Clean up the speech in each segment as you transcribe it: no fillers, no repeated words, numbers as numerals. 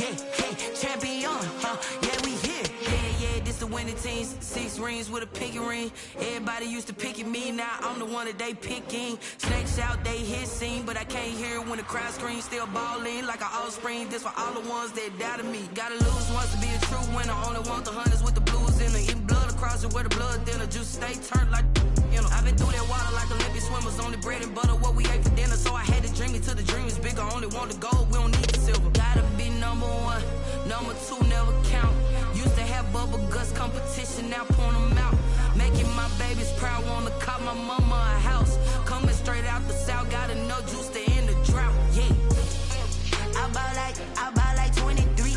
Yeah, champion, yeah, we here. Yeah, this the winning teams. 6 rings with a pinky ring. Everybody used to pick at me, now I'm the one that they picking. Snakes out, they hit scene, but I can't hear it when the crowd screams. Still balling like an offspring. This for all the ones that doubted me. Gotta lose once to be a true winner. Only want the hunters with the blues in it. Eating blood across it where the blood dinner. Juice stay turned like, you know. I've been through that water like Olympic swimmers. Only bread and butter, what we ate for dinner. So I had to dream it till the dream is bigger. Only want the gold, we don't need the silver. Gotta be number 1, number 2 never count. Used to have bubble guts competition, now point them out. Making my babies proud, wanna cop my mama a house. Coming straight out the south, got enough juice to end the drought. Yeah, I buy like 23.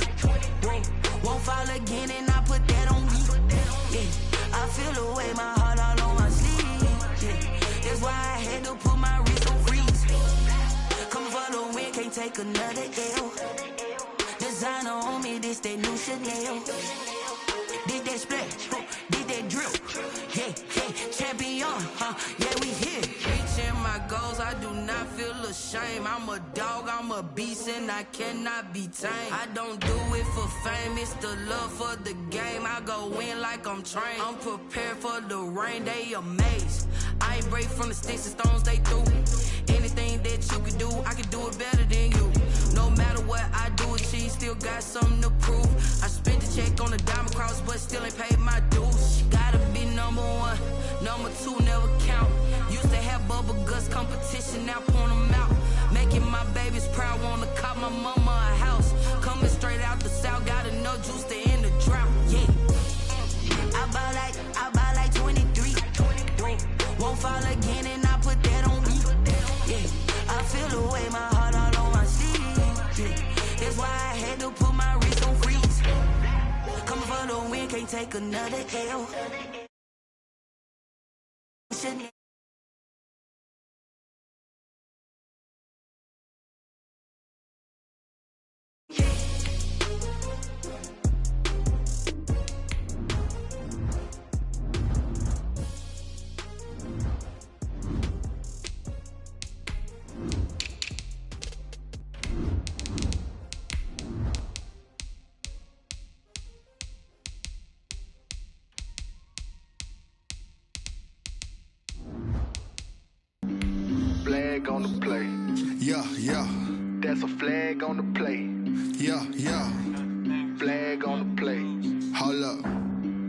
Whoa, won't fall again, and I put that on me. Yeah, I feel the way, my heart all on my sleeve. Yeah, that's why I had to put my wrist on freeze. Come for the win, can't take another L. Designer on me, this that new Chanel. Did that splash, did that drill. Yeah, champion, yeah, we here. Reaching my goals, I do not feel ashamed. I'm a dog, I'm a beast, and I cannot be tamed. I don't do it for fame, it's the love for the game. I go in like I'm trained. I'm prepared for the rain, they amazed. I ain't break from the sticks and stones they threw. Anything that you can do, I can do it better than you. No matter what I do, achieve, still got something to prove. I spent the check on the diamond cross, but still ain't paid my dues. Gotta be number 1, number 2 never count. Used to have bubble guts competition, now point them out. Making my babies proud, wanna cop my mama a house. Coming straight out the south, got enough juice to end the drought. Yeah, I buy like 23. Whoa, won't fall again, and I put that on me. Yeah, I feel the way, my heart all on my sleeve. Yeah, that's why I had to put my wrist on freeze. Coming for the win, can't take another L. Flag on the play. Yeah. That's a flag on the play. Yeah. Flag on the play. Hold up.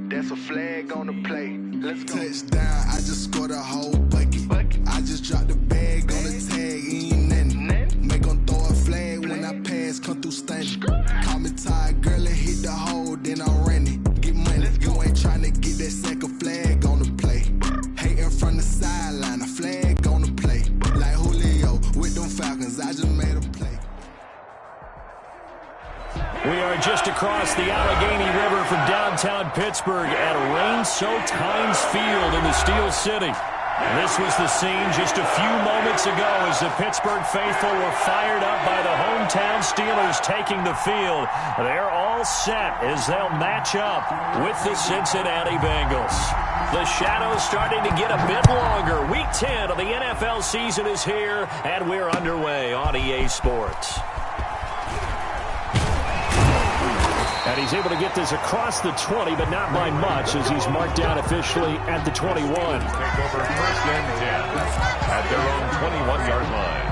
That's a flag on the play. Let's go. Touchdown, I just scored a whole bucket. I just dropped the bag on the tag, ain't nothing. Make them throw a flag when I pass, come through stunning. Call me tired, girl, and hit the hole, then I'm running. Get money, you ain't tryna get that second flag on the play. Hating from the sideline, a flag on the play. Like Julio with them Falcons, I just made a play. We are just across the Allegheny River from downtown Pittsburgh at rain-soaked Heinz Field in the Steel City. This was the scene just a few moments ago as the Pittsburgh faithful were fired up by the hometown Steelers taking the field. They're all set as they'll match up with the Cincinnati Bengals. The shadow's starting to get a bit longer. Week 10 of the NFL season is here, and we're underway on EA Sports. And he's able to get this across the 20, but not by much, as he's marked down officially at the 21. Take over 1st and 10 at their own 21-yard line.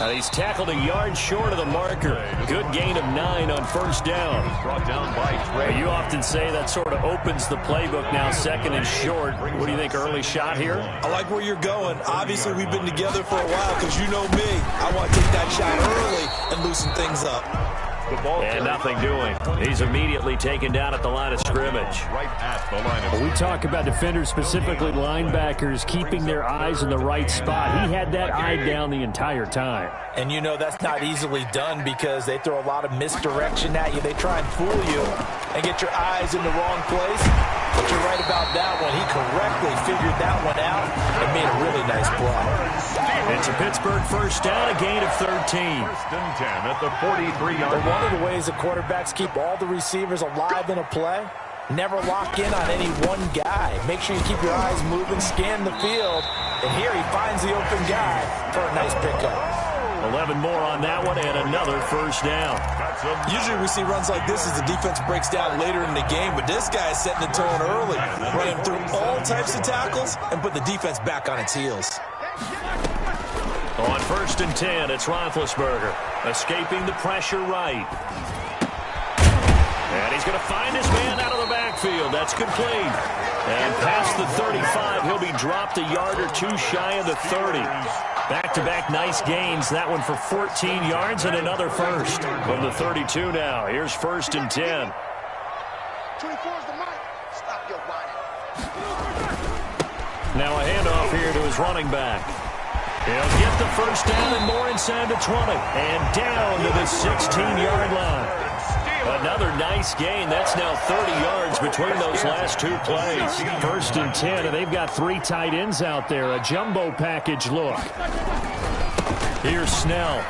And he's tackled a yard short of the marker. Good gain of 9 on 1st down. Brought down by Trey. You often say that sort of opens the playbook now, 2nd and short. What do you think, early shot here? I like where you're going. Obviously, we've been together for a while because you know me. I want to take that shot early and loosen things up. And nothing doing. He's immediately taken down at the line of scrimmage. Right at the line of We talk about defenders, specifically linebackers, keeping their eyes in the right spot. He had that eye down the entire time. And you know that's not easily done because they throw a lot of misdirection at you. They try and fool you and get your eyes in the wrong place. But you're right about that one. He correctly figured that one out and made a really nice play. It's a Pittsburgh 1st down, a gain of 13. 1st and 10 at the 43-yard line. One of the ways the quarterbacks keep all the receivers alive in a play Never lock in on any one guy. Make sure you keep your eyes moving, scan the field. And here he finds the open guy for a nice pickup. 11 more on that one and another first down. Usually we see runs like this as the defense breaks down later in the game, but this guy is setting the tone early, running through all types of tackles and put the defense back on its heels. On 1st and 10, it's Roethlisberger, escaping the pressure right. And he's going to find his man out of the backfield. That's complete. And past the 35, he'll be dropped a yard or two shy of the 30. Back-to-back nice gains. That one for 14 yards and another first. From the 32 now. Here's 1st and 10. 24 is the mic. Stop your whining. Now a handoff here to his running back. He'll get the first down and more inside the 20. And down to the 16-yard line. Another nice gain. That's now 30 yards between those last two plays. 1st and 10, and they've got 3 tight ends out there. A jumbo package look. Here's Snell.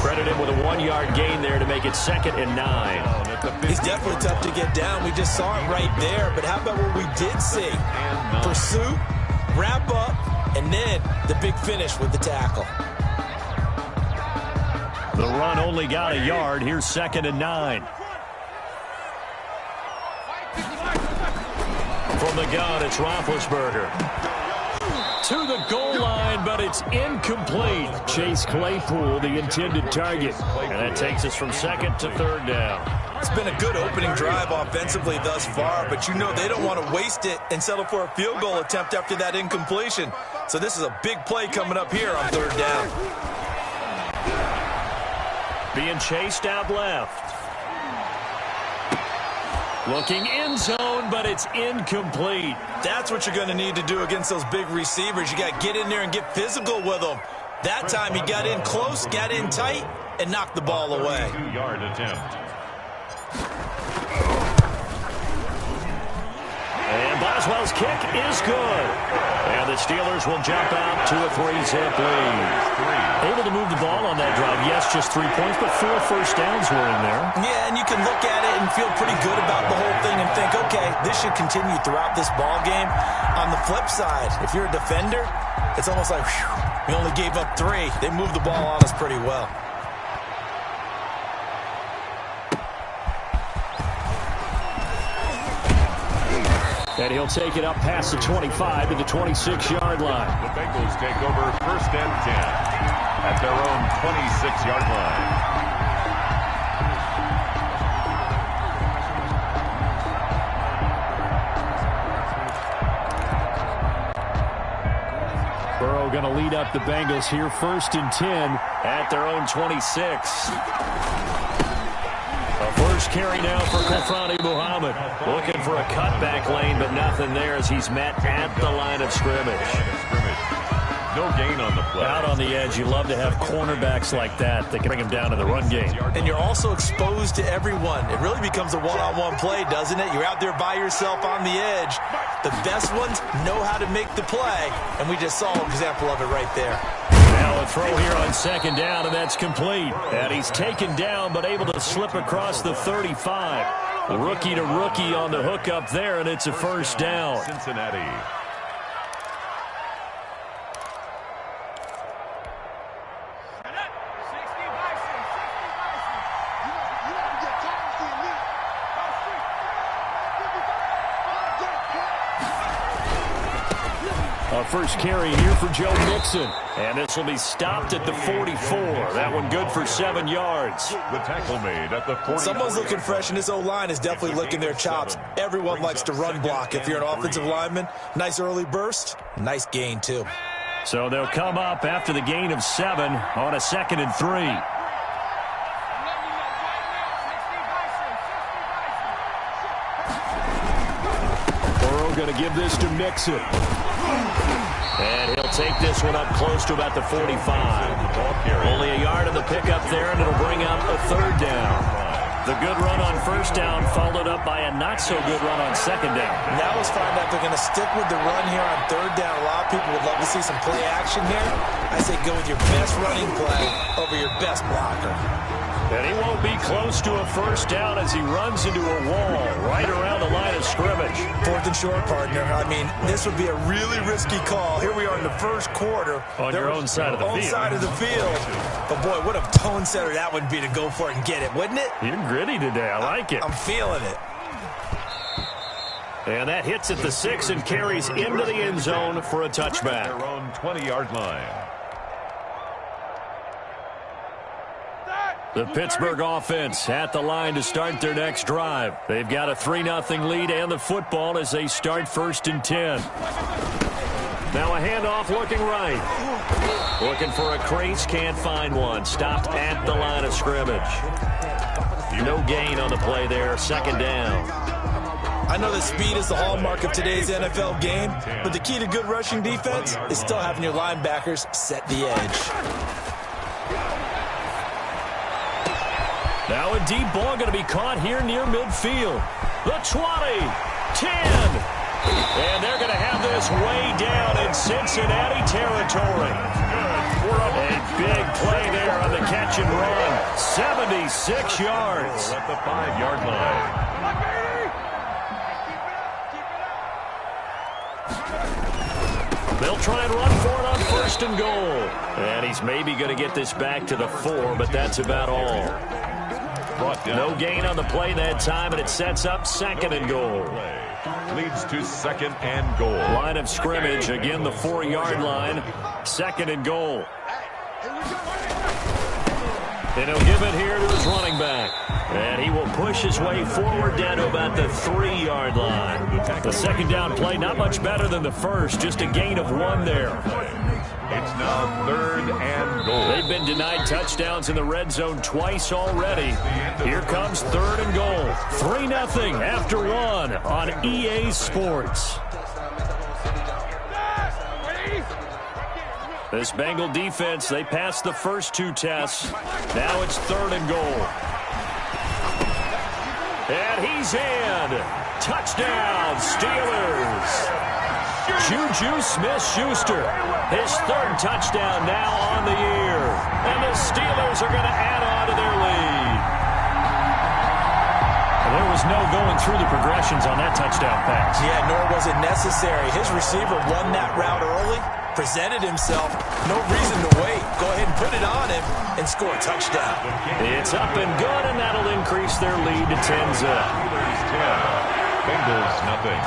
Credited with a 1-yard gain there to make it 2nd and 9. He's definitely tough to get down. We just saw it right there. But how about what we did see? Pursuit, wrap up, and then the big finish with the tackle. The run only got a yard. Here's 2nd and 9. From the gun, it's Roethlisberger. To the goal line, but it's incomplete. Chase Claypool, the intended target. And that takes us from 2nd to 3rd down. It's been a good opening drive offensively thus far, but you know they don't want to waste it and settle for a field goal attempt after that incompletion. So this is a big play coming up here on 3rd down. Being chased out left. Looking end zone, but it's incomplete. That's what you're going to need to do against those big receivers. You got to get in there and get physical with them. That time he got in close, got in tight, and knocked the ball away. 2-yard attempt. And Boswell's kick is good. And the Steelers will jump out to a 3-zip lead. Able to move the ball on that drive. Yes, just 3 points, but 4 first downs were in there. Yeah, and you can look at it and feel pretty good about the whole thing and think, okay, this should continue throughout this ball game. On the flip side, if you're a defender, it's almost like, whew, we only gave up 3. They moved the ball on us pretty well. And he'll take it up past the 25 to the 26-yard line. The Bengals take over 1st and 10 at their own 26-yard line. Burrow going to lead up the Bengals here, 1st and 10 at their own 26. A first carry now for Kofrani Muhammad. Looking for a cutback lane, but nothing there as he's met at the line of scrimmage. No gain on the play. Out on the edge, you love to have cornerbacks like that can bring him down to the run game. And you're also exposed to everyone. It really becomes a one-on-one play, doesn't it? You're out there by yourself on the edge. The best ones know how to make the play, and we just saw an example of it right there. Now a throw here on 2nd down, and that's complete. And he's taken down, but able to slip across the 35. Rookie to rookie on the hook up there, and it's a first down. Cincinnati. A first carry here for Joe Mixon. And this will be stopped at the 44. That one good for 7 yards. The tackle made at the 44. Someone's looking fresh, and this O-line is definitely licking their chops. Everyone likes to run block. If you're an offensive lineman, nice early burst, nice gain too. So they'll come up after the gain of 7 on a 2nd and 3. Going to give this to Mixon. And he'll take this one up close to about the 45. Only a yard on the pickup there, and it'll bring up a 3rd down. The good run on 1st down followed up by a not-so-good run on 2nd down. Now let's find out if they're going to stick with the run here on 3rd down. A lot of people would love to see some play action here. I say go with your best running play over your best blocker. And he won't be close to a first down as he runs into a wall right around the line of scrimmage. 4th and short, partner. I mean, this would be a really risky call. Here we are in the first quarter. On your own side of the field. On side of the field. But, boy, what a tone setter that would be to go for it and get it, wouldn't it? You're gritty today. I like it. I'm feeling it. And that hits at the 6 and carries into the end zone for a touchback. Their own 20-yard line. The Pittsburgh offense at the line to start their next drive. They've got a 3-0 lead and the football as they start 1st and 10. Now a handoff looking right. Looking for a crease, can't find one. Stopped at the line of scrimmage. No gain on the play there, 2nd down. I know that speed is the hallmark of today's NFL game, but the key to good rushing defense is still having your linebackers set the edge. Now a deep ball going to be caught here near midfield. The 20, 10, and they're going to have this way down in Cincinnati territory. A big play there on the catch and run. 76 yards. At the 5-yard line. They'll try and run for it on 1st and goal. And he's maybe going to get this back to the 4, but that's about all. No gain on the play that time, and it sets up 2nd and goal. Leads to 2nd and goal. Line of scrimmage, again the 4-yard line. 2nd and goal. And he'll give it here to his running back. And he will push his way forward down to about the 3-yard line. The 2nd down play, not much better than the first, just a gain of 1 there. It's now 3rd and goal. They've been denied touchdowns in the red zone twice already. Here comes 3rd and goal. 3-0 after 1 on EA Sports. This Bengal defense, they passed the first 2 tests. Now it's 3rd and goal. And he's in. Touchdown, Steelers. Juju Smith-Schuster, his 3rd touchdown now on the year. And the Steelers are going to add on to their lead. There was no going through the progressions on that touchdown pass. Yeah, nor was it necessary. His receiver won that route early, presented himself. No reason to wait. Go ahead and put it on him and score a touchdown. It's up and good, and that'll increase their lead to 10-zip. Bengals nothing.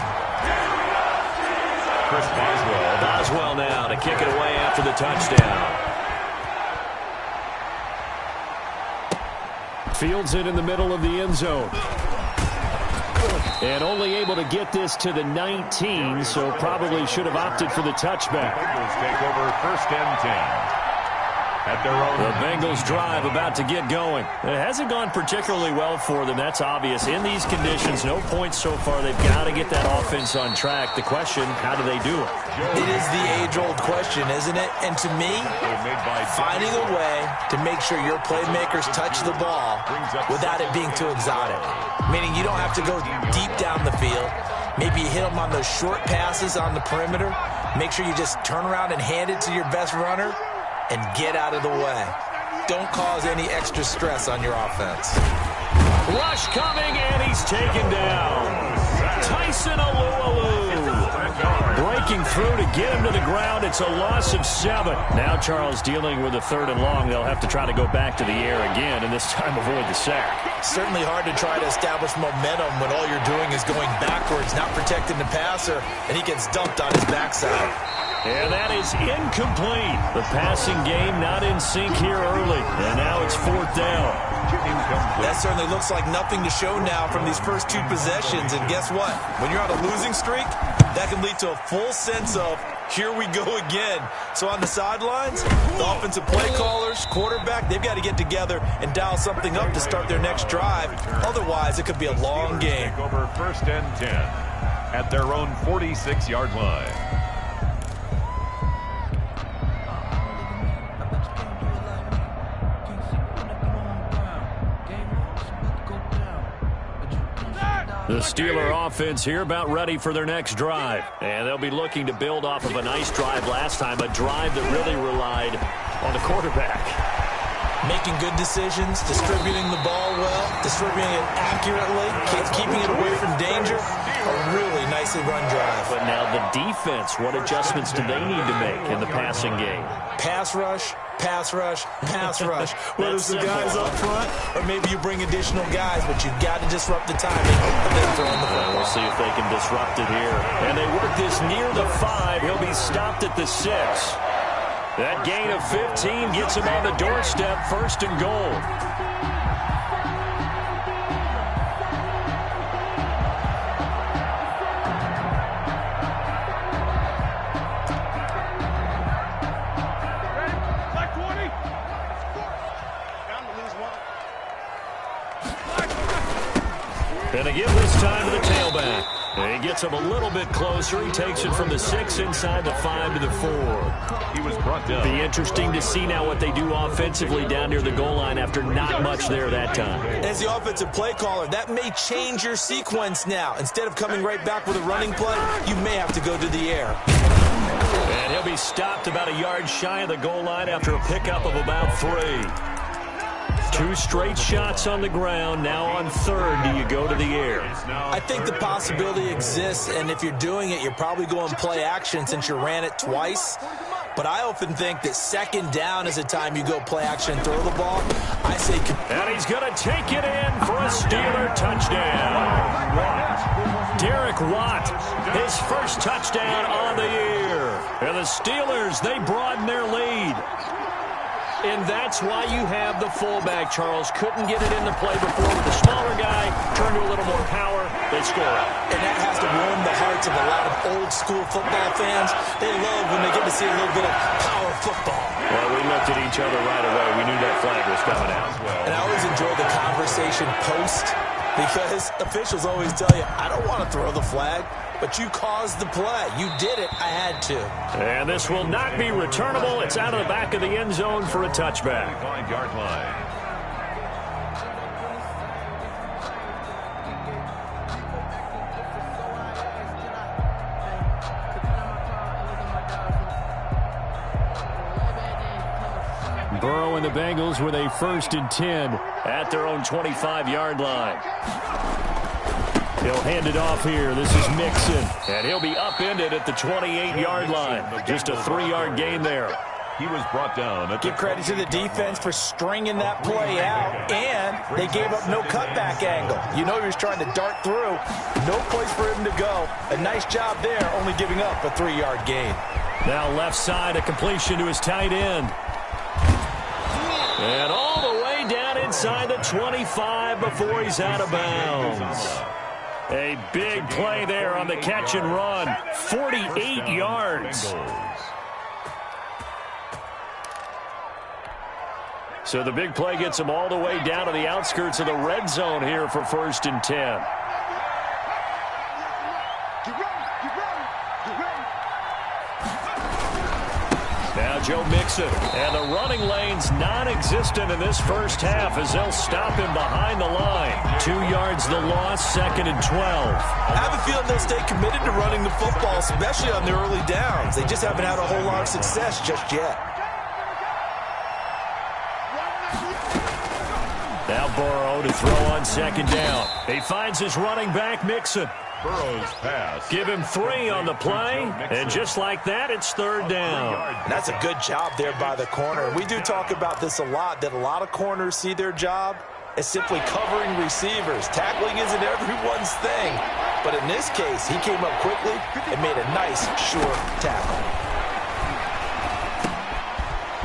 Chris Boswell. Boswell now to kick it away after the touchdown. Fields it in the middle of the end zone. And only able to get this to the 19, so probably should have opted for the touchback. Bengals take over 1st and 10. At their own. The Bengals drive about to get going. It hasn't gone particularly well for them. That's obvious. In these conditions, no points so far. They've got to get that offense on track. The question, how do they do it? It is the age-old question, isn't it? And to me, finding a way to make sure your playmakers touch the ball without it being too exotic. Meaning you don't have to go deep down the field. Maybe you hit them on those short passes on the perimeter. Make sure you just turn around and hand it to your best runner and get out of the way. Don't cause any extra stress on your offense. Rush coming, and he's taken down. Tyson Alualu breaking through to get him to the ground. It's a loss of 7. Now Charles dealing with a 3rd and long. They'll have to try to go back to the air again, and this time avoid the sack. Certainly hard to try to establish momentum when all you're doing is going backwards, not protecting the passer, and he gets dumped on his backside. And that is incomplete. The passing game not in sync here early. And now it's 4th down. That certainly looks like nothing to show now from these first 2 possessions. And guess what? When you're on a losing streak, that can lead to a full sense of, here we go again. So on the sidelines, the offensive play callers, quarterback, they've got to get together and dial something up to start their next drive. Otherwise, it could be a long game. Over 1st and 10 at their own 46-yard line. The Steeler offense here about ready for their next drive. And they'll be looking to build off of a nice drive last time, a drive that really relied on the quarterback. Making good decisions, distributing the ball well, distributing it accurately, keeping it away from danger. A really nicely run drive. But now the defense, what adjustments do they need to make in the passing game? Pass rush, pass rush, pass rush. Whether it's the guys up front or maybe you bring additional guys, but you've got to disrupt the timing of them throwing the football. We'll see if they can disrupt it here. And they work this near the 5. He'll be stopped at the 6. That gain of 15 gets him on the doorstep, 1st and goal. And again this time to the tailback. And he gets him a little bit closer. He takes it from the 6 inside the 5 to the 4. He was brought down. Be interesting to see now what they do offensively down near the goal line after not much there that time. As the offensive play caller, that may change your sequence now. Instead of coming right back with a running play, you may have to go to the air. And he'll be stopped about a yard shy of the goal line after a pickup of about 3. 2 straight shots on the ground. Now on 3rd, do you go to the air? I think the possibility exists, and if you're doing it, you're probably going play action since you ran it twice. But I often think that 2nd down is a time you go play action and throw the ball. I say... And he's going to take it in for a Steeler touchdown. Derek Watt, his first touchdown on the year. And the Steelers, they broaden their lead. And that's why you have the fullback, Charles. Couldn't get it into play before with the smaller guy. Turned to a little more power. They score. And that has to warm the hearts of a lot of old-school football fans. They love when they get to see a little bit of power football. Well, we looked at each other right away. We knew that flag was coming out. And I always enjoy the conversation post because officials always tell you, I don't want to throw the flag. But you caused the play. You did it. I had to. And this will not be returnable. It's out of the back of the end zone for a touchback. 5-yard line. Burrow and the Bengals with a 1st and 10 at their own 25-yard line. He'll hand it off here. This is Mixon. And he'll be upended at the 28-yard line. Just a 3-yard gain there. He was brought down. Give credit to the defense for stringing that play out, and they gave up no cutback angle. You know he was trying to dart through. No place for him to go. A nice job there, only giving up a 3-yard gain. Now left side, a completion to his tight end. And all the way down inside the 25 before he's out of bounds. A big play there on the catch and run. 48 yards. So the big play gets him all the way down to the outskirts of the red zone here for 1st and 10. Now Joe Mixon. And the running lane's non-existent in this first half as they'll stop him behind the line. 2 yards the loss, 2nd and 12. I have a feeling they'll stay committed to running the football, especially on the early downs. They just haven't had a whole lot of success just yet. Now Burrow to throw on 2nd down. He finds his running back, Mixon. Burrow's pass. Give him 3 on the play, and just like that, it's 3rd down. And that's a good job there by the corner. We do talk about this a lot, that a lot of corners see their job as simply covering receivers. Tackling isn't everyone's thing. But in this case, he came up quickly and made a nice, sure tackle.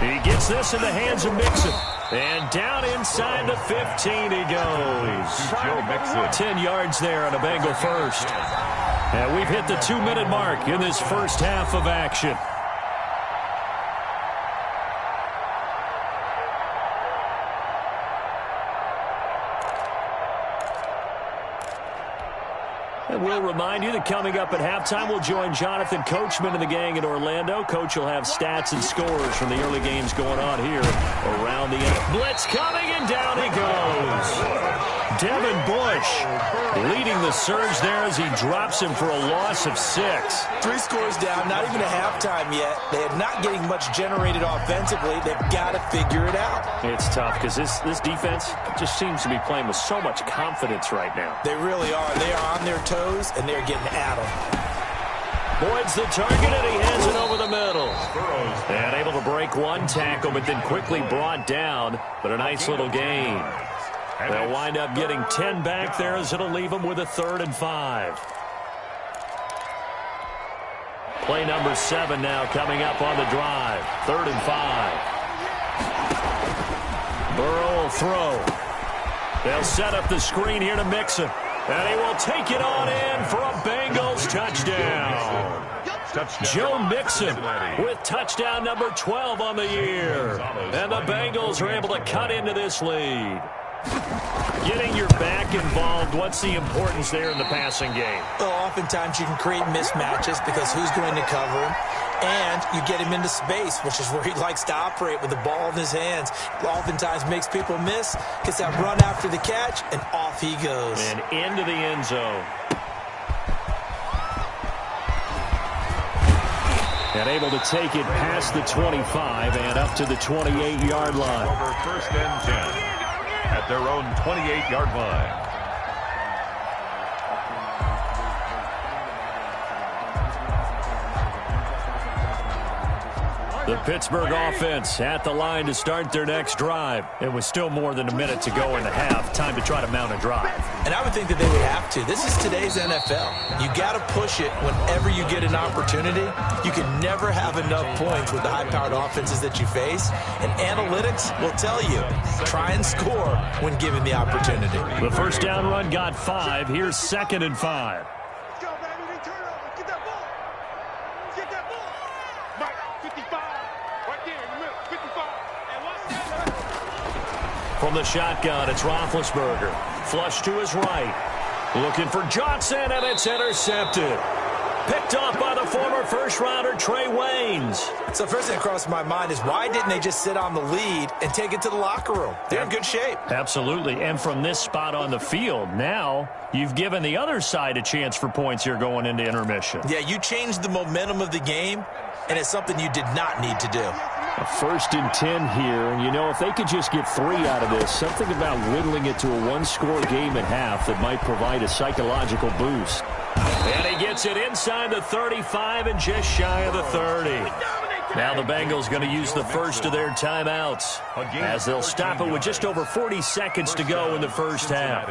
He gets this in the hands of Mixon. And down inside the 15 he goes. 10 yards there on a Bengal first. And we've hit the 2-minute mark in this first half of action. And we'll remind you that coming up at halftime, we'll join Jonathan Coachman and the gang in Orlando. Coach will have stats and scores from the early games going on here around the end. Blitz coming, and down he goes. Devin Bush leading the surge there as he drops him for a loss of 6. 3 scores down, not even a halftime yet. They are not getting much generated offensively. They've got to figure it out. It's tough because this defense just seems to be playing with so much confidence right now. They really are. They are on their toes, and they're getting at them. Boyd's the target, and he hands it over the middle. And able to break one tackle, but then quickly brought down. But a nice little gain. They'll wind up getting 10 back there as it'll leave them with a 3rd and 5. Play number 7 now coming up on the drive. 3rd and 5. Burrow will throw. They'll set up the screen here to Mixon. And he will take it on in for a Bengals touchdown. Joe Mixon with touchdown number 12 on the year. And the Bengals are able to cut into this lead. Getting your back involved, what's the importance there in the passing game? Well, oftentimes you can create mismatches because who's going to cover him? And you get him into space, which is where he likes to operate with the ball in his hands. Oftentimes makes people miss, gets that run after the catch, and off he goes. And into the end zone. And able to take it past the 25 and up to the 28-yard line. Over 1st and 10 at their own 28-yard line. The Pittsburgh offense at the line to start their next drive. It was still more than a minute to go in the half. Time to try to mount a drive. And I would think that they would have to. This is today's NFL. You got to push it whenever you get an opportunity. You can never have enough points with the high-powered offenses that you face. And analytics will tell you, try and score when given the opportunity. The first down run got 5. Here's 2nd and 5. From the shotgun, it's Roethlisberger. Flush to his right. Looking for Johnson, and it's intercepted. Picked off by the former first-rounder Trey Waynes. So first thing that crossed my mind is why didn't they just sit on the lead and take it to the locker room? They're in good shape. Absolutely. And from this spot on the field, now you've given the other side a chance for points here going into intermission. Yeah, you changed the momentum of the game, and it's something you did not need to do. A 1st and 10 here, and you know, if they could just get 3 out of this, something about whittling it to a 1-score game at half that might provide a psychological boost. And he gets it inside the 35 and just shy of the 30. Now the Bengals going to use the first of their timeouts as they'll stop it with just over 40 seconds to go in the first half.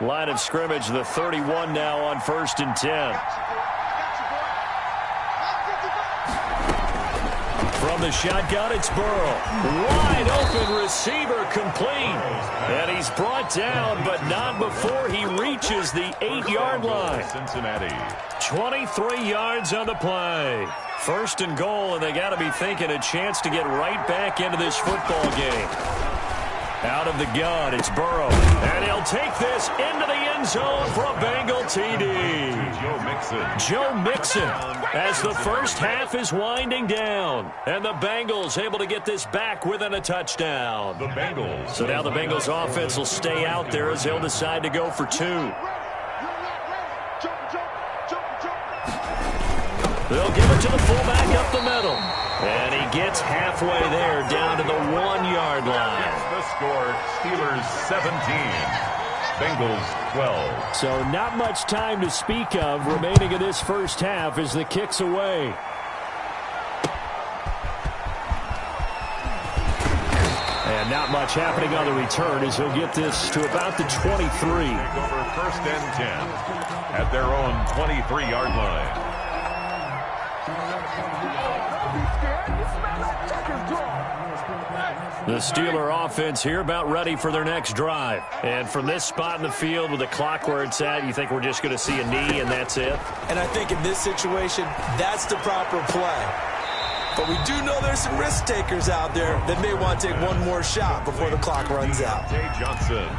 Line of scrimmage, the 31 now on 1st and 10. From the shotgun, it's Burrow. Wide open receiver complete. And he's brought down, but not before he reaches the 8-yard line. Cincinnati. 23 yards on the play. 1st and goal, and they got to be thinking a chance to get right back into this football game. Out of the gun, it's Burrow. And he'll take this into the end zone for a Bengal TD. Joe Mixon as the first half is winding down. And the Bengals able to get this back within a touchdown. The Bengals. So now the Bengals offense will stay out there as they'll decide to go for 2. They'll give it to the fullback up the middle. And he gets halfway there down to the 1-yard line. The score, Steelers 17, Bengals 12. So not much time to speak of remaining in this first half as the kick's away. And not much happening on the return as he'll get this to about the 23. Take over 1st and 10 at their own 23-yard line. The Steeler offense here about ready for their next drive. And from this spot in the field with the clock where it's at, you think we're just going to see a knee and that's it? And I think in this situation, that's the proper play. But we do know there's some risk takers out there that may want to take one more shot before the clock runs out. Jay Johnson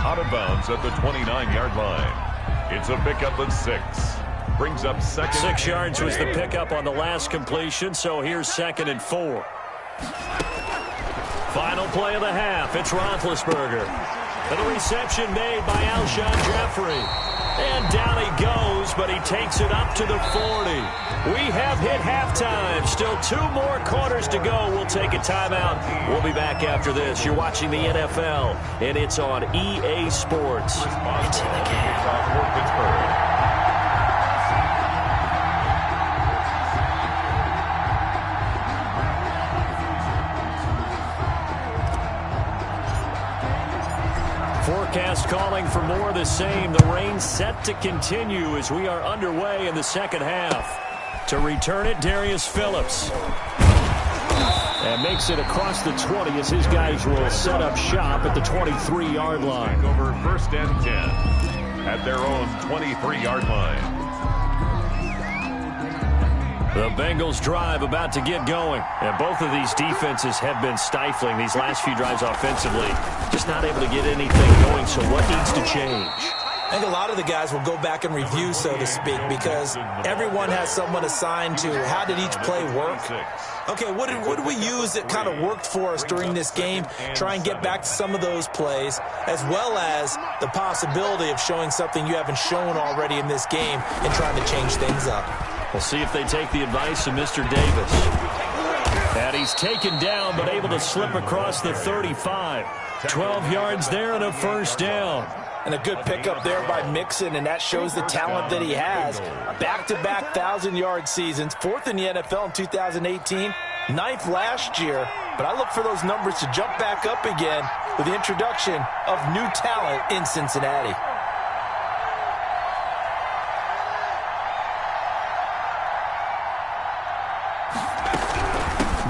out of bounds at the 29-yard line. It's a pickup of 6. Brings up 2nd. 6 yards was the pickup on the last completion, so here's 2nd and 4. Final play of the half. It's Roethlisberger. And the reception made by Alshon Jeffrey. And down he goes, but he takes it up to the 40. We have hit halftime. Still 2 more quarters to go. We'll take a timeout. We'll be back after this. You're watching the NFL, and it's on EA Sports. It's in the game. Forecast calling for more of the same. The rain set to continue as we are underway in the second half. To return it, Darius Phillips. And makes it across the 20 as his guys will set up shop at the 23-yard line. Over 1st and 10 at their own 23-yard line. The Bengals drive about to get going. And both of these defenses have been stifling these last few drives offensively. Just not able to get anything going, so what needs to change? I think a lot of the guys will go back and review, so to speak, because everyone has someone assigned to how did each play work. Okay, what did we use that kind of worked for us during this game? Try and get back to some of those plays, as well as the possibility of showing something you haven't shown already in this game and trying to change things up. We'll see if they take the advice of Mr. Davis. And he's taken down, but able to slip across the 35. 12 yards there and a 1st down. And a good pickup there by Mixon, and that shows the talent that he has. Back-to-back 1,000-yard seasons, 4th in the NFL in 2018, 9th last year. But I look for those numbers to jump back up again with the introduction of new talent in Cincinnati.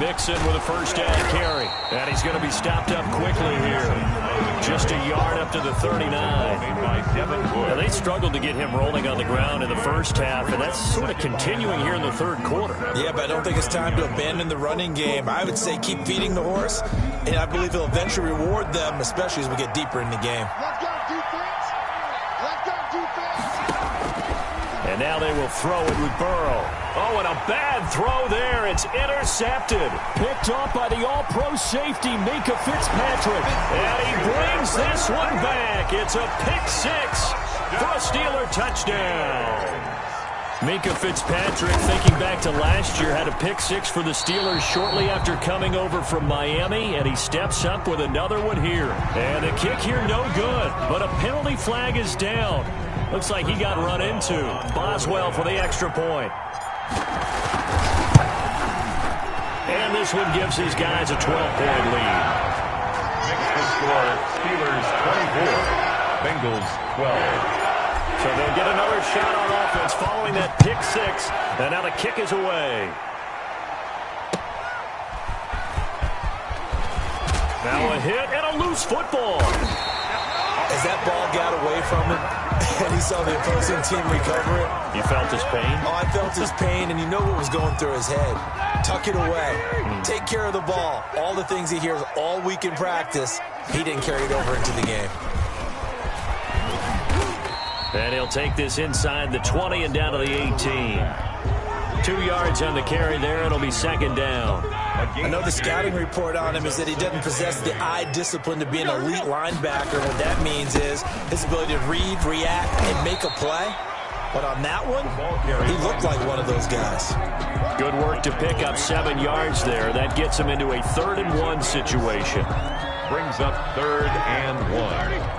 Mixon with a 1st down carry. And he's going to be stopped up quickly here. Just a yard up to the 39. Now, they struggled to get him rolling on the ground in the first half, and that's sort of continuing here in the 3rd quarter. Yeah, but I don't think it's time to abandon the running game. I would say keep feeding the horse, and I believe he'll eventually reward them, especially as we get deeper in the game. Let's go, defense. Let's go, defense. And now they will throw it with Burrow. Oh, and a bad throw there. It's intercepted. Picked off by the all-pro safety, Micah Fitzpatrick. And he brings this one back. It's a pick-6 for a Steeler touchdown. Micah Fitzpatrick, thinking back to last year, had a pick-6 for the Steelers shortly after coming over from Miami, and he steps up with another one here. And the kick here no good, but a penalty flag is down. Looks like he got run into. Boswell for the extra point. And this one gives his guys a 12-point lead. Makes the score Steelers 24, Bengals 12. So they'll get another shot on offense following that pick-6. And now the kick is away. Now a hit and a loose football. As that ball got away from him, and he saw the opposing team recover it. You felt his pain? Oh, I felt his pain, and you know what was going through his head. Tuck it away. Take care of the ball. All the things he hears all week in practice, he didn't carry it over into the game. And he'll take this inside the 20 and down to the 18. 2 yards on the carry there. It'll be 2nd down. I know the scouting report on him is that he doesn't possess the eye discipline to be an elite linebacker. What that means is his ability to read, react, and make a play. But on that one, he looked like one of those guys. Good work to pick up 7 yards there. That gets him into a 3rd and 1 situation. Brings up 3rd and 1.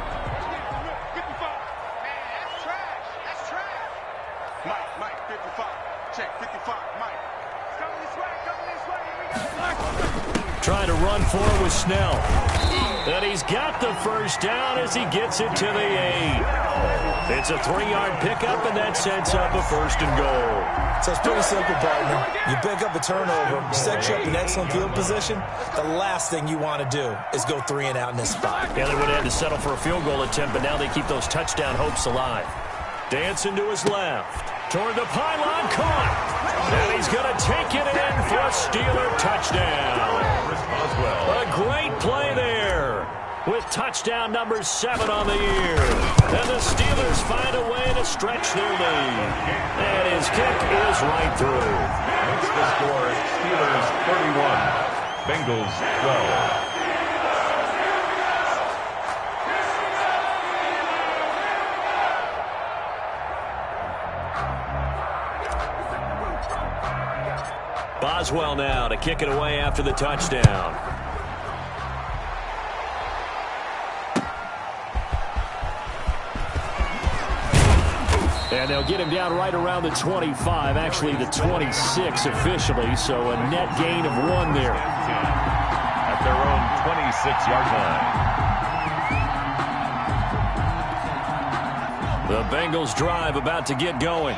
Trying to run for it with Snell. And he's got the 1st down as he gets it to the 8. It's a 3-yard pickup, and that sets up a 1st and goal. So it's pretty simple, partner. You pick up a turnover, set you up in excellent field position. The last thing you want to do is go 3 and out in this spot. Yeah, they would have had to settle for a field goal attempt, but now they keep those touchdown hopes alive. Dancing to his left. Toward the pylon, caught. And he's going to take it in for a Steeler touchdown. A great play there with touchdown number 7 on the year. And the Steelers find a way to stretch their lead. And his kick is right through. Makes the score Steelers 31, Bengals 12. Boswell now to kick it away after the touchdown. And they'll get him down right around the 25, actually the 26 officially, so a net gain of 1 there. At their own 26-yard line. The Bengals drive about to get going.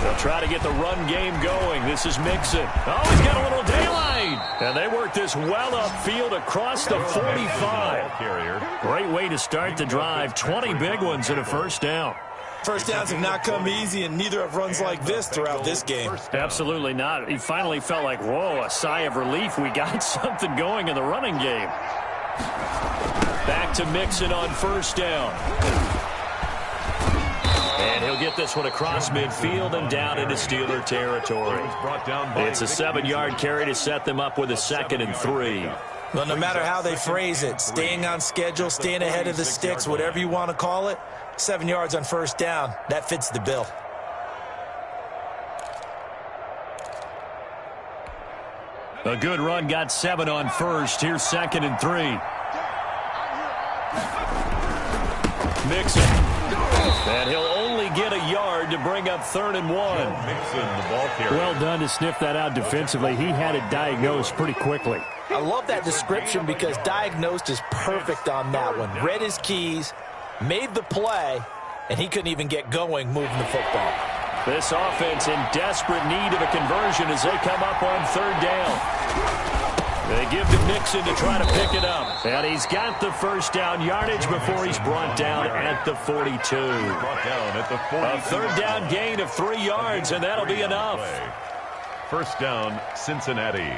They'll try to get the run game going. This is Mixon. Oh, he's got a little daylight. And they work this well upfield across the 45. Great way to start the drive. 20 big ones and a first down. First downs have not come easy, and neither have runs like this throughout this game. Absolutely not. He finally felt like, whoa, a sigh of relief. We got something going in the running game. Back to Mixon on first down. And he'll get this one across midfield and down into Steeler territory. It's a 7-yard carry to set them up with a 2nd and 3. Well, no matter how they phrase it, staying on schedule, staying ahead of the sticks, whatever you want to call it, 7 yards on first down, that fits the bill. A good run got 7 on first. Here's 2nd and 3. Mixon. And he'll only get a yard to bring up 3rd and 1. Well done to sniff that out defensively. He had it diagnosed pretty quickly. I love that description because diagnosed is perfect on that one. Read his keys, made the play, and he couldn't even get going moving the football. This offense in desperate need of a conversion as they come up on 3rd down. They give to Mixon to try to pick it up. And he's got the first down yardage before he's brought down at the 42. A 3rd down gain of 3 yards, and that'll be enough. First down, Cincinnati.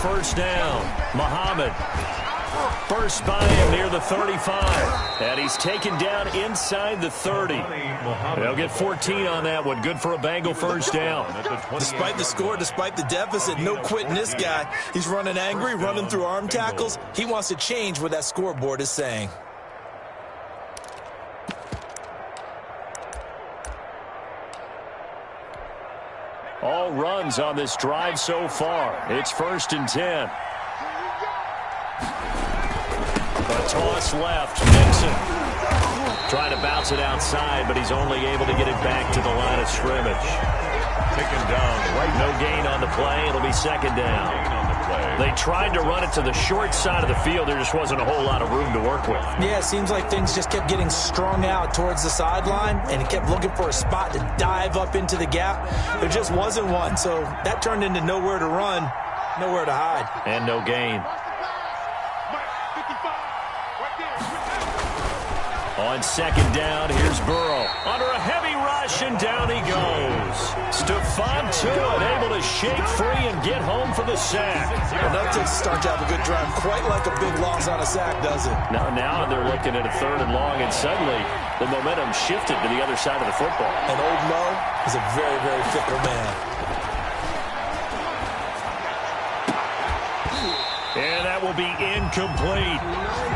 First down, Muhammad. First by him near the 35. And he's taken down inside the 30. They'll get 14 on that one. Good for a Bengal first down. Despite the score, despite the deficit, no quitting this guy. He's running angry, running through arm tackles. He wants to change what that scoreboard is saying. All runs on this drive so far. It's 1st and 10. A toss left. Mixon trying to bounce it outside, but he's only able to get it back to the line of scrimmage. Taken down. Right, no gain on the play. It'll be 2nd down. They tried to run it to the short side of the field. There just wasn't a whole lot of room to work with. Yeah, it seems like things just kept getting strung out towards the sideline, and he kept looking for a spot to dive up into the gap. There just wasn't one, so that turned into nowhere to run, nowhere to hide. And no gain. On 2nd down, here's Burrow. Under a heavy rush, and down he goes. Stephon Tuitt able to shake free and get home for the sack. Well, that takes a start to have a good drive. Quite like a big loss on a sack, does it? Now they're looking at a 3rd and long, and suddenly the momentum shifted to the other side of the football. And Old Mo is a very, very fickle man. And that will be incomplete.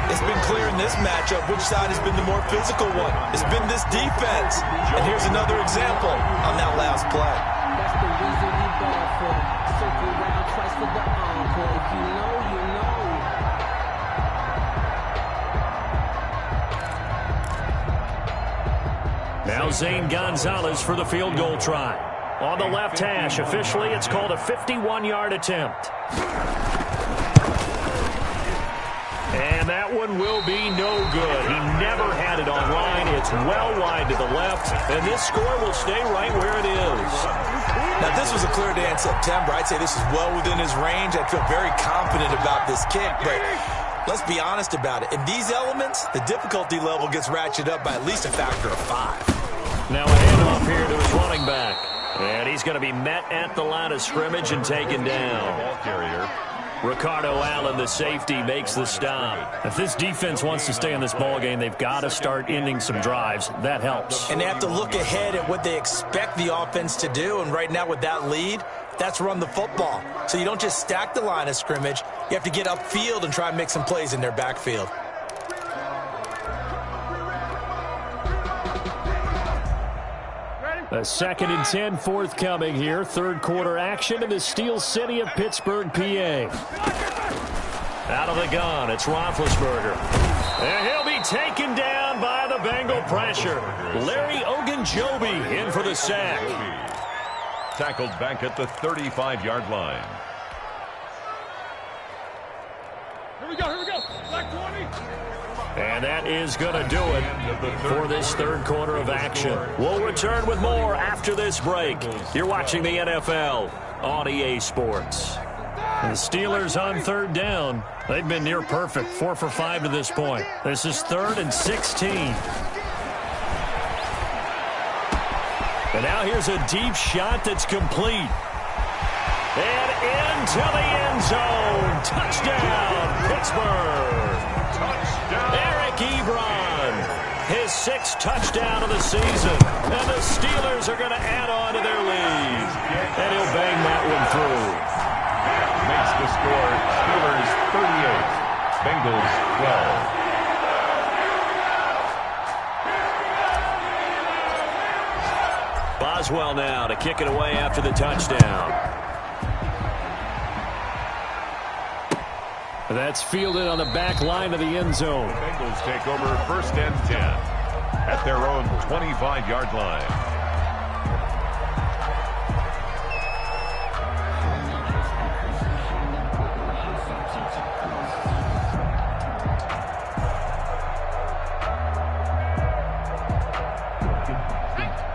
It's been clear in this matchup which side has been the more physical one. It's been this defense. And here's another example on that last play. That's the reason we ball for. Circle around twice for the encore. If you know, you know. Now Zane Gonzalez for the field goal try. On the left hash, officially it's called a 51-yard attempt. And that one will be no good. He never had it online. It's well wide to the left, and this score will stay right where it is. Now, this was a clear day in September. I'd say this is well within his range. I'd feel very confident about this kick, but let's be honest about it. In these elements, the difficulty level gets ratcheted up by at least a factor of 5. Now a handoff here to his running back. And he's going to be met at the line of scrimmage and taken down. Ball carrier. Ricardo Allen, the safety, makes the stop. If this defense wants to stay in this ballgame, they've got to start ending some drives. That helps. And they have to look ahead at what they expect the offense to do. And right now with that lead, that's run the football. So you don't just stack the line of scrimmage. You have to get upfield and try and make some plays in their backfield. A 2nd and 10 forthcoming here. Third quarter action in the Steel City of Pittsburgh, PA. Out of the gun, it's Roethlisberger. And he'll be taken down by the Bengal pressure. Larry Ogunjobi in for the sack. Tackled back at the 35-yard line. Here we go. Black 20. And that is going to do it for this third quarter of action. We'll return with more after this break. You're watching the NFL on EA Sports. The Steelers on third down. They've been near perfect, 4 for 5 to this point. This is 3rd and 16. And now here's a deep shot that's complete. And into the end zone. Touchdown, Pittsburgh. Eric Ebron, his 6th touchdown of the season. And the Steelers are going to add on to their lead. And he'll bang that one through. Makes the score Steelers 38, Bengals 12. Boswell now to kick it away after the touchdown. That's fielded on the back line of the end zone. The Bengals take over 1st and 10 at their own 25-yard line.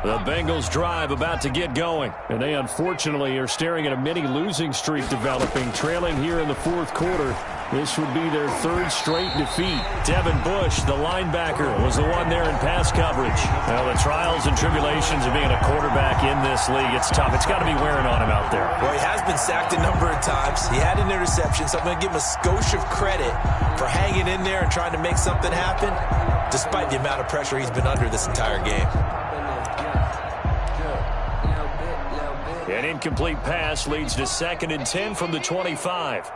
The Bengals drive about to get going, and they unfortunately are staring at a mini losing streak developing, trailing here in the 4th quarter. This would be their 3rd straight defeat. Devin Bush, the linebacker, was the one there in pass coverage. Well, the trials and tribulations of being a quarterback in this league, it's tough. It's got to be wearing on him out there. Well, he has been sacked a number of times. He had an interception, so I'm going to give him a skosh of credit for hanging in there and trying to make something happen, despite the amount of pressure he's been under this entire game. An incomplete pass leads to 2nd and 10 from the 25.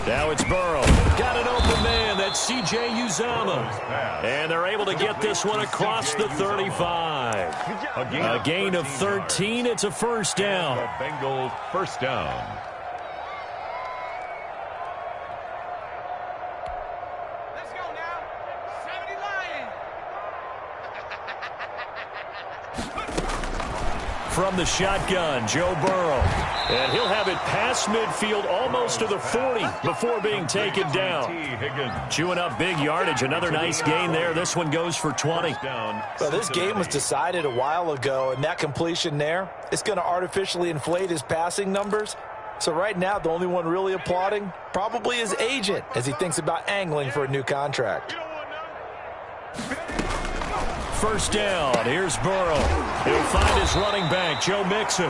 Now it's Burrow. Got an open man. That's C.J. Uzomah. And they're able to get this one across the 35. A gain of 13. It's a 1st down. The Bengals 1st down. Let's go now. 70 Lions. From the shotgun, Joe Burrow. And he'll have it past midfield almost to the 40 before being taken down. Chewing up big yardage. Another nice gain there. This one goes for 20. Well, this game was decided a while ago, and that completion there is going to artificially inflate his passing numbers. So right now, the only one really applauding probably his agent as he thinks about angling for a new contract. 1st down. Here's Burrow. He'll find his running back, Joe Mixon.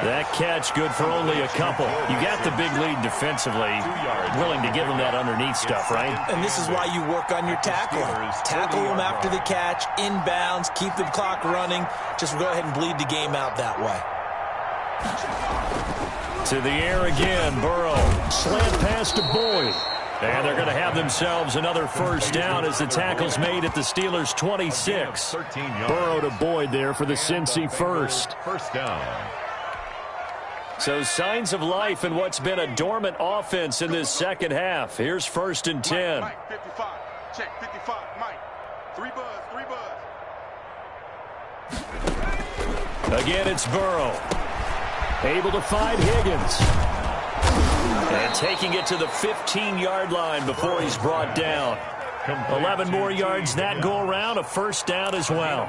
That catch good for only a couple. You got the big lead defensively. Willing to give him that underneath stuff, right? And this is why you work on your tackling. Tackle him after the catch, inbounds, keep the clock running. Just go ahead and bleed the game out that way. To the air again, Burrow. Slant pass to Boyd. And they're going to have themselves another 1st down as the tackle's made at the Steelers' 26. Burrow to Boyd there for the Cincy 1st. 1st down. So signs of life in what's been a dormant offense in this 2nd half. Here's 1st and 10. Mike, 55. Check, 55. Mike. 3 buzz. Again, it's Burrow. Able to find Higgins. And taking it to the 15-yard line before he's brought down. 11 more yards that go around, a 1st down as well.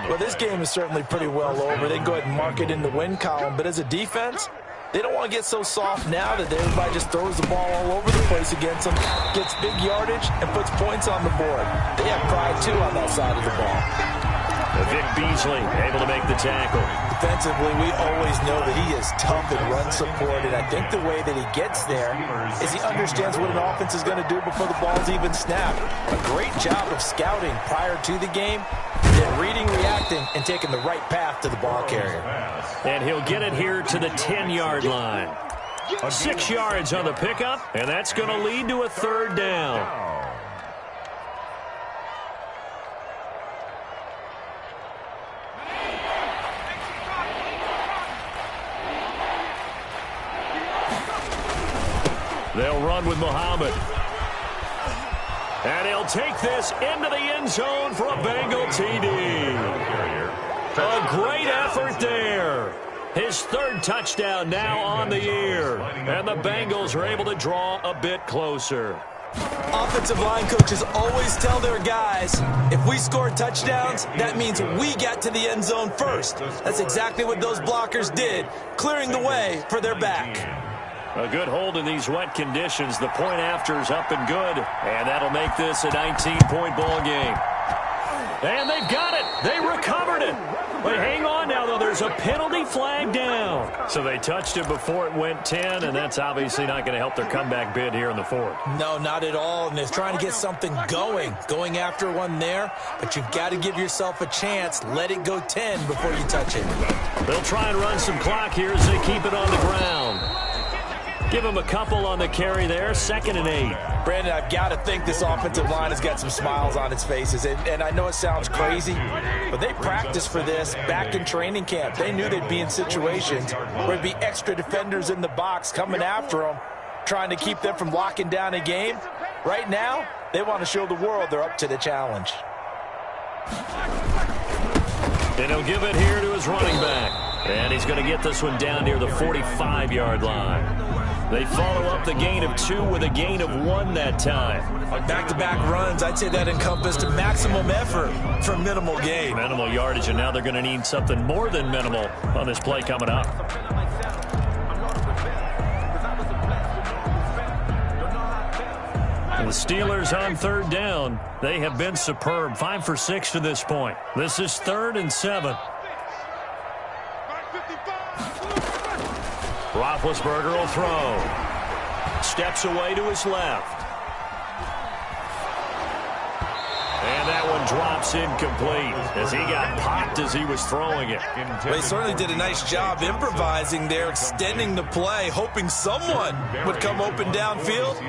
Well, this game is certainly pretty well over. They can go ahead and mark it in the win column. But as a defense, they don't want to get so soft now that everybody just throws the ball all over the place against them, gets big yardage, and puts points on the board. They have pride, too, on that side of the ball. Vic Beasley able to make the tackle. Defensively, we always know that he is tough in run support, and I think the way that he gets there is he understands what an offense is going to do before the ball's even snapped. A great job of scouting prior to the game, then reading, reacting, and taking the right path to the ball carrier. And he'll get it here to the 10-yard line. 6 yards on the pickup, and that's going to lead to a third down. They'll run with Muhammad. And he'll take this into the end zone for a Bengal TD. A great effort there. His third touchdown now on the year. And the Bengals are able to draw a bit closer. Offensive line coaches always tell their guys, if we score touchdowns, that means we got to the end zone first. That's exactly what those blockers did, clearing the way for their back. A good hold in these wet conditions. The point after is up and good. And that'll make this a 19-point ball game. And they've got it. They recovered it. But hang on now, though. There's a penalty flag down. So they touched it before it went 10, and that's obviously not going to help their comeback bid here in the fourth. No, not at all. And they're trying to get something going after one there. But you've got to give yourself a chance. Let it go 10 before you touch it. They'll try and run some clock here as they keep it on the ground. Give him a couple on the carry there. 2nd and 8. Brandon, I've got to think this offensive line has got some smiles on its faces. And I know it sounds crazy, but they practiced for this back in training camp. They knew they'd be in situations where there'd be extra defenders in the box coming after them, trying to keep them from locking down a game. Right now, they want to show the world they're up to the challenge. And he'll give it here to his running back. And he's going to get this one down near the 45-yard line. They follow up the gain of 2 with a gain of 1 that time. Back-to-back runs, I'd say that encompassed maximum effort for minimal gain. Minimal yardage, and now they're going to need something more than minimal on this play coming up. The Steelers on 3rd down. They have been superb. 5 for 6 to this point. This is 3rd and 7. Roethlisberger will throw. Steps away to his left. And that one drops incomplete as he got popped as he was throwing it. Well, he certainly did a nice job improvising there, extending the play, hoping someone would come open downfield,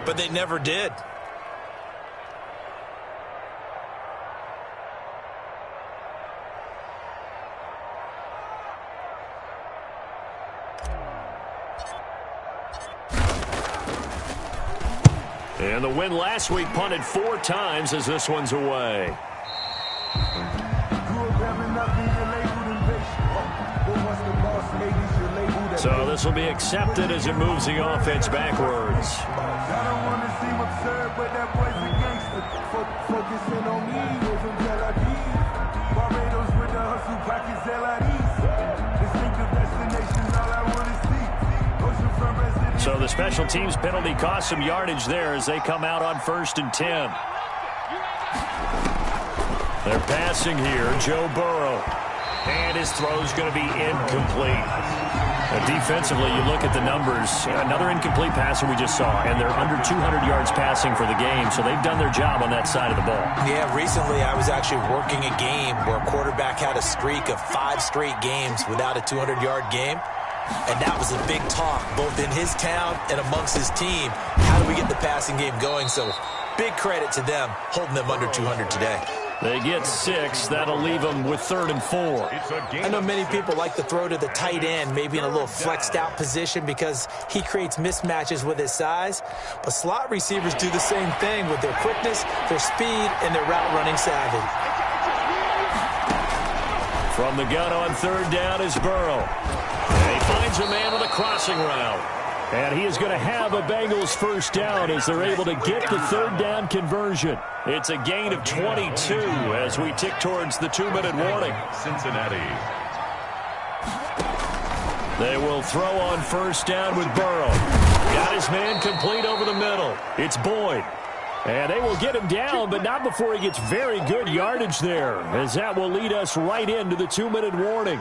but they never did. And the win last week punted 4 times as this one's away. So this will be accepted as it moves the offense backwards. So the special teams penalty cost some yardage there as they come out on 1st and 10. They're passing here, Joe Burrow. And his throw's going to be incomplete. Defensively, you look at the numbers. Another incomplete passer we just saw, and they're under 200 yards passing for the game, so they've done their job on that side of the ball. Yeah, recently I was actually working a game where a quarterback had a streak of 5 straight games without a 200-yard game. And that was a big talk, both in his town and amongst his team. How do we get the passing game going? So big credit to them, holding them under 200 today. They get 6. That'll leave them with 3rd and 4. I know many people like to throw to the tight end, maybe in a little flexed out position because he creates mismatches with his size. But slot receivers do the same thing with their quickness, their speed, and their route running savvy. From the gun on 3rd down is Burrow. And he finds a man with a crossing route. And he is going to have a Bengals first down as they're able to get the 3rd down conversion. It's a gain of 22 as we tick towards the 2-minute warning. Cincinnati. They will throw on 1st down with Burrow. Got his man complete over the middle. It's Boyd. And they will get him down, but not before he gets very good yardage there, as that will lead us right into the 2-minute warning.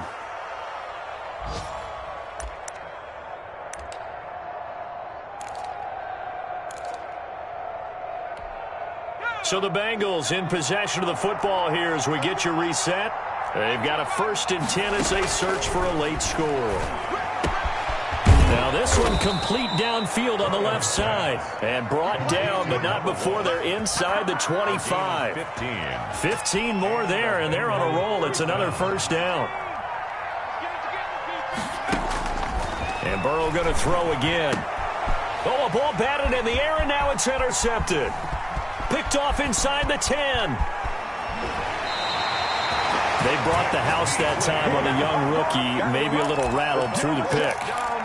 So the Bengals in possession of the football here as we get you reset. They've got a 1st and 10 as they search for a late score. Now this one complete downfield on the left side. And brought down, but not before they're inside the 25. 15 more there, and they're on a roll. It's another 1st down. And Burrow going to throw again. Oh, a ball batted in the air, and now it's intercepted. Picked off inside the 10. They brought the house that time on a young rookie, maybe a little rattled through the pick.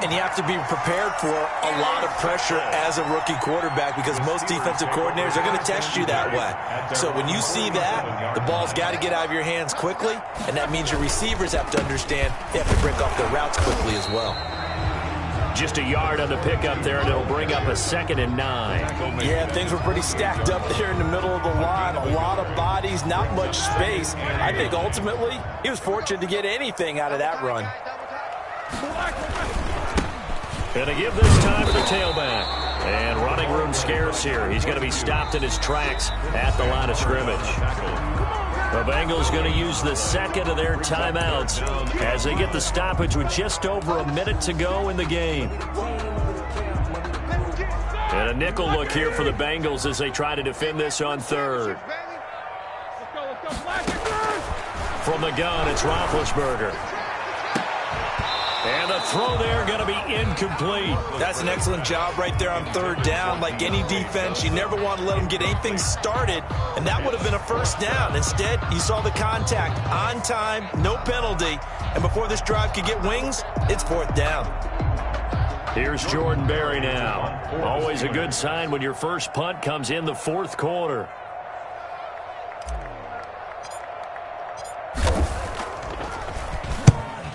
And you have to be prepared for a lot of pressure as a rookie quarterback because most defensive coordinators are going to test you that way. So when you see that, the ball's got to get out of your hands quickly, and that means your receivers have to understand they have to break off their routes quickly as well. Just a yard on the pickup there, and it'll bring up a 2nd and 9. Yeah, things were pretty stacked up there in the middle of the line. A lot of bodies, not much space. I think ultimately he was fortunate to get anything out of that run. Going to give this time to the tailback. And running room scarce here. He's going to be stopped in his tracks at the line of scrimmage. The Bengals going to use the 2nd of their timeouts as they get the stoppage with just over a minute to go in the game. And a nickel look here for the Bengals as they try to defend this on 3rd. From the gun, it's Roethlisberger. And the throw there going to be incomplete. That's an excellent job right there on 3rd down. Like any defense, you never want to let them get anything started, and that would have been a 1st down. Instead, you saw the contact on time, no penalty, and before this drive could get wings, it's 4th down. Here's Jordan Berry now. Always a good sign when your first punt comes in the 4th quarter.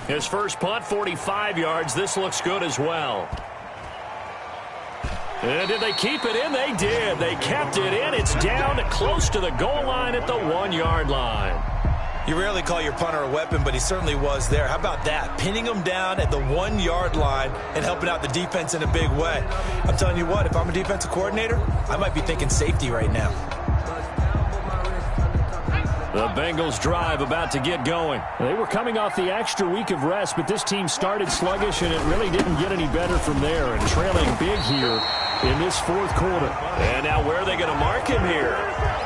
His first punt, 45 yards. This looks good as well. And did they keep it in? They did. They kept it in. It's down close to the goal line at the 1-yard line. You rarely call your punter a weapon, but he certainly was there. How about that? Pinning him down at the 1-yard line and helping out the defense in a big way. I'm telling you what, if I'm a defensive coordinator, I might be thinking safety right now. The Bengals drive about to get going. They were coming off the extra week of rest, but this team started sluggish, and it really didn't get any better from there. And trailing big here in this 4th quarter. And now where are they going to mark him here?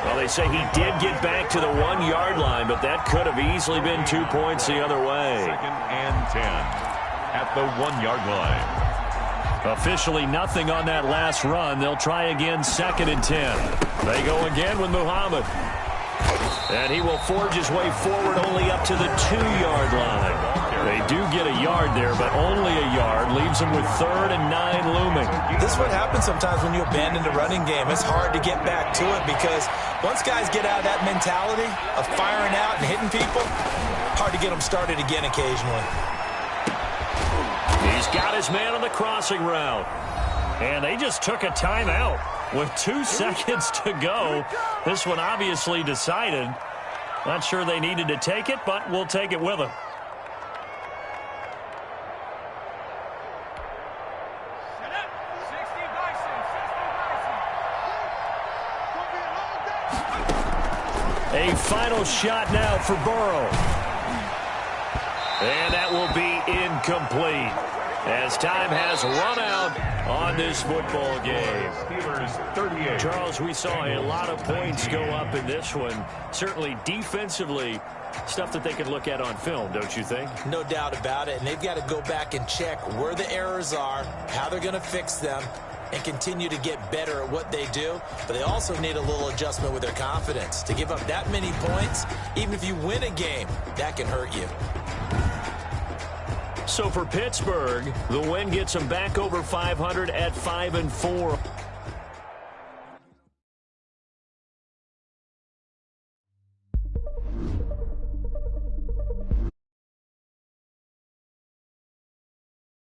Well, they say he did get back to the 1-yard line, but that could have easily been 2 points the other way. 2nd and 10 at the 1-yard line. Officially nothing on that last run. They'll try again 2nd and 10. They go again with Muhammad. And he will forge his way forward only up to the 2-yard line. They do get a yard there, but only a yard. Leaves them with 3rd and 9 looming. This is what happens sometimes when you abandon the running game. It's hard to get back to it because once guys get out of that mentality of firing out and hitting people, hard to get them started again occasionally. He's got his man on the crossing route. And they just took a timeout with 2 seconds to go. This one obviously decided. Not sure they needed to take it, but we'll take it with them. A final shot now for Burrow. And that will be incomplete as time has run out on this football game. Charles, we saw a lot of points go up in this one. Certainly defensively, stuff that they could look at on film, don't you think? No doubt about it. And they've got to go back and check where the errors are, how they're going to fix them, and continue to get better at what they do. But they also need a little adjustment with their confidence. To give up that many points, even if you win a game, that can hurt you. So for Pittsburgh, the win gets them back over 500 at 5-4.